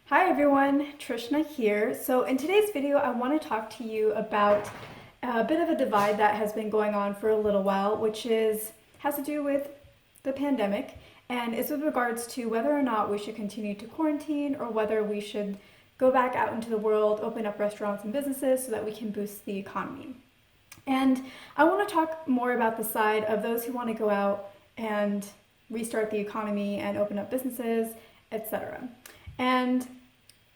Hi everyone, Trishna here. So in today's video, I want to talk to you about a bit of a divide that has been going on for a little while, which has to do with the pandemic, and it's with regards to whether or not we should continue to quarantine or whether we should go back out into the world, open up restaurants and businesses so that we can boost the economy. And I want to talk more about the side of those who want to go out and restart the economy and open up businesses, etc. And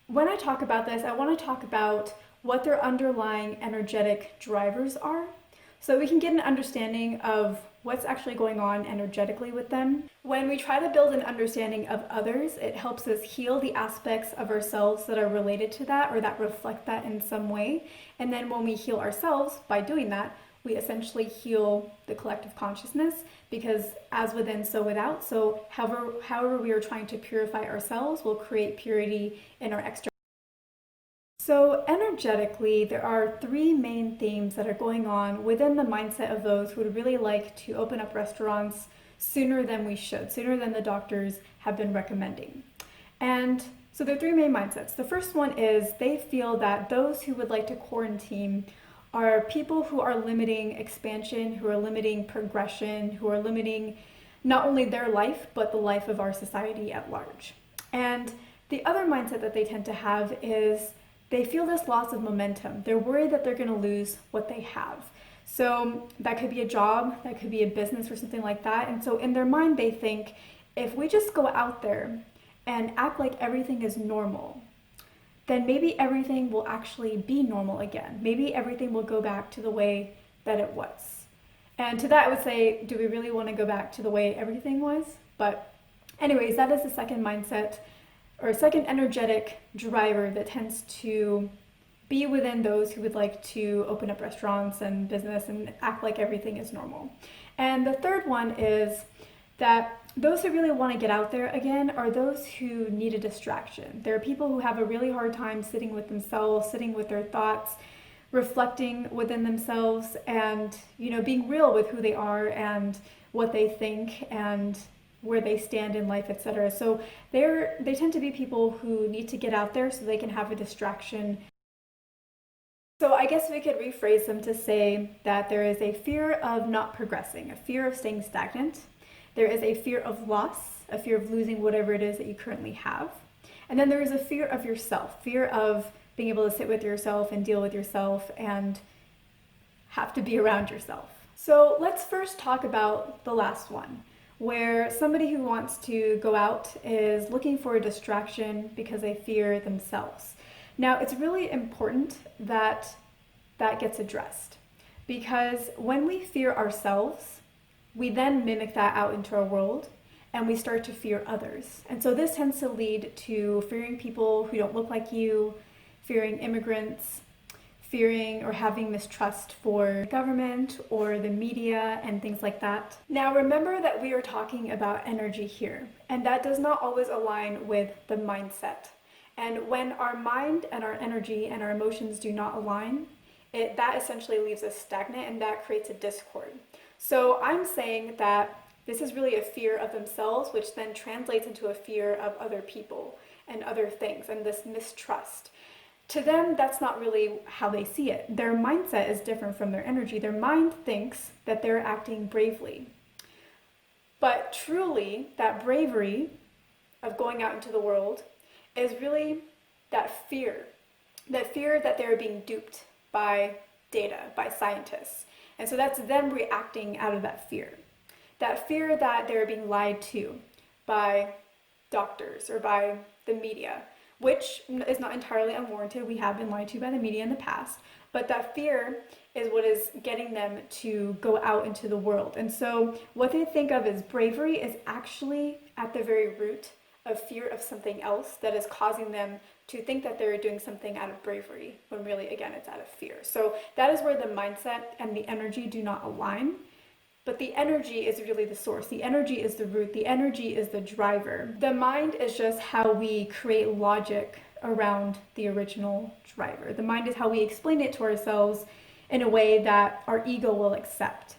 when I talk about this, I want to talk about what their underlying energetic drivers are so we can get an understanding of what's actually going on energetically with them. When we try to build an understanding of others, it helps us heal the aspects of ourselves that are related to that or that reflect that in some way. And then when we heal ourselves by doing that, we essentially heal the collective consciousness, because as within, so without. So however we are trying to purify ourselves will create purity in our external. So energetically, there are three main themes that are going on within the mindset of those who would really like to open up restaurants sooner than we should, sooner than the doctors have been recommending. And so there are three main mindsets. The first one is they feel that those who would like to quarantine are people who are limiting expansion, who are limiting progression, who are limiting not only their life, but the life of our society at large. And the other mindset that they tend to have is they feel this loss of momentum. They're worried that they're going to lose what they have. So that could be a job, that could be a business or something like that. And so in their mind, they think if we just go out there and act like everything is normal, then maybe everything will actually be normal again. Maybe everything will go back to the way that it was. And to that, I would say, do we really want to go back to the way everything was? But anyways, that is the second mindset or second energetic driver that tends to be within those who would like to open up restaurants and business and act like everything is normal. And the third one is that those who really want to get out there again are those who need a distraction. There are people who have a really hard time sitting with themselves, sitting with their thoughts, reflecting within themselves and, being real with who they are and what they think and where they stand in life, etc. So they tend to be people who need to get out there so they can have a distraction. So I guess we could rephrase them to say that there is a fear of not progressing, a fear of staying stagnant. There is a fear of loss, a fear of losing whatever it is that you currently have. And then there is a fear of yourself, fear of being able to sit with yourself and deal with yourself and have to be around yourself. So let's first talk about the last one, where somebody who wants to go out is looking for a distraction because they fear themselves. Now, it's really important that that gets addressed, because when we fear ourselves, we then mimic that out into our world and we start to fear others. And so this tends to lead to fearing people who don't look like you, fearing immigrants, fearing or having mistrust for government or the media and things like that. Now remember that we are talking about energy here, and that does not always align with the mindset. And when our mind and our energy and our emotions do not align, that essentially leaves us stagnant and that creates a discord. So I'm saying that this is really a fear of themselves, which then translates into a fear of other people and other things and this mistrust. To them, that's not really how they see it. Their mindset is different from their energy. Their mind thinks that they're acting bravely. But truly, that bravery of going out into the world is really that fear that they're being duped by data, by scientists. And so that's them reacting out of that fear that they're being lied to by doctors or by the media, which is not entirely unwarranted. We have been lied to by the media in the past, but that fear is what is getting them to go out into the world. And so what they think of as bravery is actually at the very root of fear of something else that is causing them to think that they're doing something out of bravery, when really, again, it's out of fear. So that is where the mindset and the energy do not align. But the energy is really the source. The energy is the root. The energy is the driver. The mind is just how we create logic around the original driver. The mind is how we explain it to ourselves in a way that our ego will accept,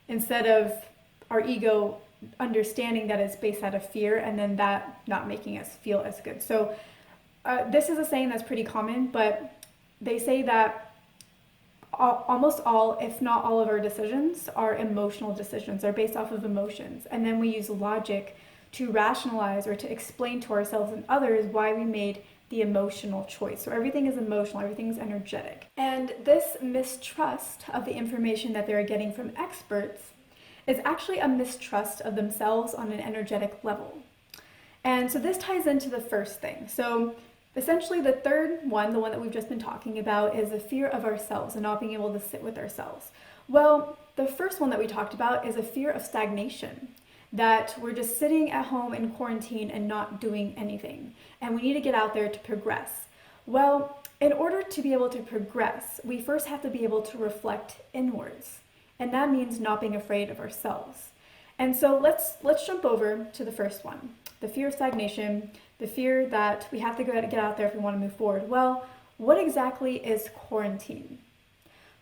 instead of our ego understanding that it's based out of fear and then that not making us feel as good. So this is a saying that's pretty common, but they say that almost all, if not all of our decisions are emotional decisions, are based off of emotions. And then we use logic to rationalize or to explain to ourselves and others why we made the emotional choice. So everything is emotional, everything is energetic. And this mistrust of the information that they're getting from experts is actually a mistrust of themselves on an energetic level. And so this ties into the first thing. So essentially the third one, the one that we've just been talking about, is the fear of ourselves and not being able to sit with ourselves. Well, the first one that we talked about is a fear of stagnation, that we're just sitting at home in quarantine and not doing anything, and we need to get out there to progress. Well, in order to be able to progress, we first have to be able to reflect inwards, and that means not being afraid of ourselves. And so let's jump over to the first one, the fear of stagnation, the fear that we have to get out there if we want to move forward. Well, what exactly is quarantine?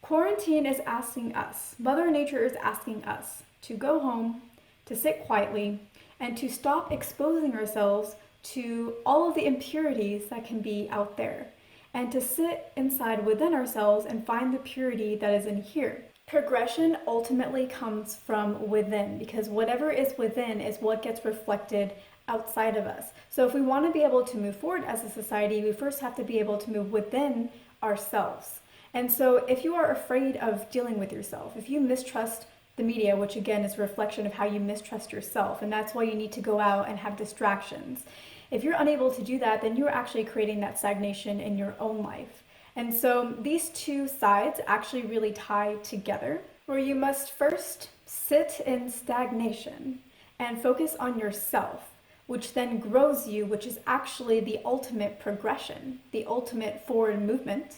Quarantine is asking us, Mother Nature is asking us to go home, to sit quietly, and to stop exposing ourselves to all of the impurities that can be out there, and to sit inside within ourselves and find the purity that is in here. Progression ultimately comes from within, because whatever is within is what gets reflected outside of us. So if we want to be able to move forward as a society, we first have to be able to move within ourselves. And so if you are afraid of dealing with yourself, if you mistrust the media, which again is a reflection of how you mistrust yourself, and that's why you need to go out and have distractions. If you're unable to do that, then you're actually creating that stagnation in your own life. And so these two sides actually really tie together, where you must first sit in stagnation and focus on yourself, which then grows you, which is actually the ultimate progression, the ultimate forward movement.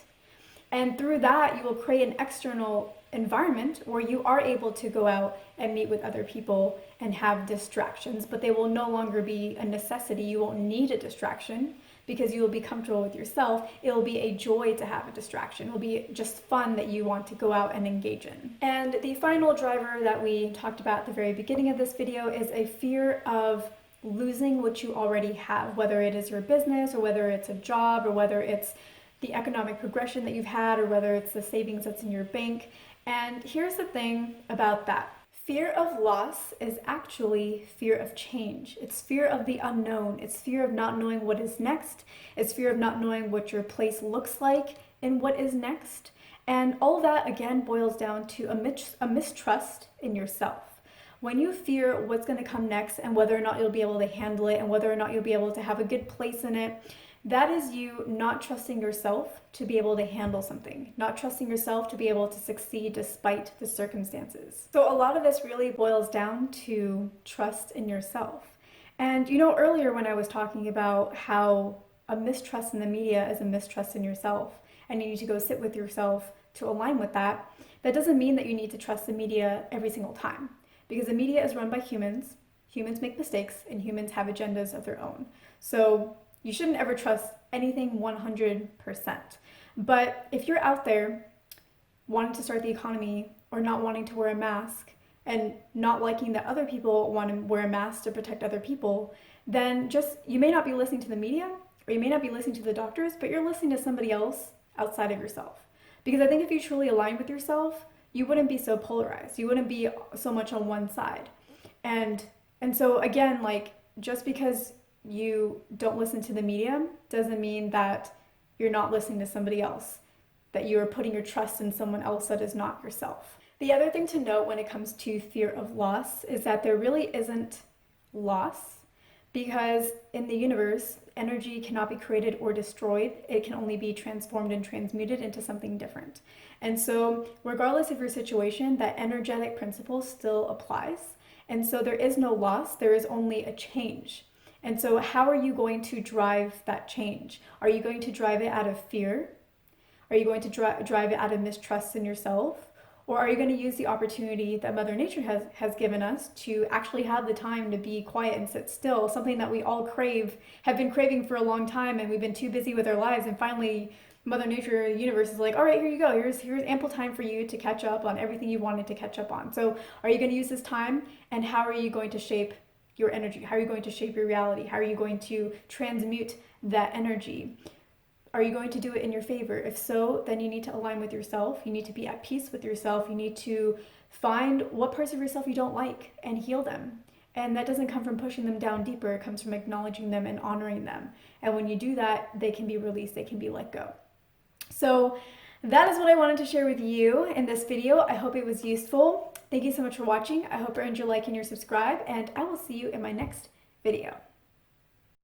And through that, you will create an external environment where you are able to go out and meet with other people and have distractions, but they will no longer be a necessity. You won't need a distraction because you will be comfortable with yourself. It will be a joy to have a distraction. It will be just fun that you want to go out and engage in. And the final driver that we talked about at the very beginning of this video is a fear of losing what you already have, whether it is your business or whether it's a job or whether it's the economic progression that you've had or whether it's the savings that's in your bank. And here's the thing about that. Fear of loss is actually fear of change. It's fear of the unknown. It's fear of not knowing what is next. It's fear of not knowing what your place looks like and what is next. And all that, again, boils down to a mistrust in yourself. When you fear what's going to come next and whether or not you'll be able to handle it and whether or not you'll be able to have a good place in it, that is you not trusting yourself to be able to handle something, not trusting yourself to be able to succeed despite the circumstances. So a lot of this really boils down to trust in yourself. And you know, earlier when I was talking about how a mistrust in the media is a mistrust in yourself, and you need to go sit with yourself to align with that, that doesn't mean that you need to trust the media every single time. Because the media is run by humans, humans make mistakes, and humans have agendas of their own. So you shouldn't ever trust anything 100%. But if you're out there wanting to start the economy or not wanting to wear a mask and not liking that other people want to wear a mask to protect other people, then you may not be listening to the media or you may not be listening to the doctors, but you're listening to somebody else outside of yourself. Because I think if you truly align with yourself, you wouldn't be so polarized. You wouldn't be so much on one side. And so again, like, just because you don't listen to the media doesn't mean that you're not listening to somebody else, that you are putting your trust in someone else that is not yourself. The other thing to note when it comes to fear of loss is that there really isn't loss, because in the universe, energy cannot be created or destroyed. It can only be transformed and transmuted into something different. And so regardless of your situation, that energetic principle still applies. And so there is no loss, there is only a change. And so how are you going to drive that change? Are you going to drive it out of fear? Are you going to drive it out of mistrust in yourself? Or are you going to use the opportunity that Mother Nature has given us to actually have the time to be quiet and sit still, something that we all have been craving for a long time, and we've been too busy with our lives, and finally Mother Nature, the universe is like, all right, here you go. Here's ample time for you to catch up on everything you wanted to catch up on. So are you going to use this time, and how are you going to shape your energy? How are you going to shape your reality? How are you going to transmute that energy? Are you going to do it in your favor? If so, then you need to align with yourself. You need to be at peace with yourself. You need to find what parts of yourself you don't like and heal them. And that doesn't come from pushing them down deeper. It comes from acknowledging them and honoring them. And when you do that, they can be released, they can be let go. So that is what I wanted to share with you in this video. I hope it was useful. Thank you so much for watching. I hope you earned your like and your subscribe, and I will see you in my next video.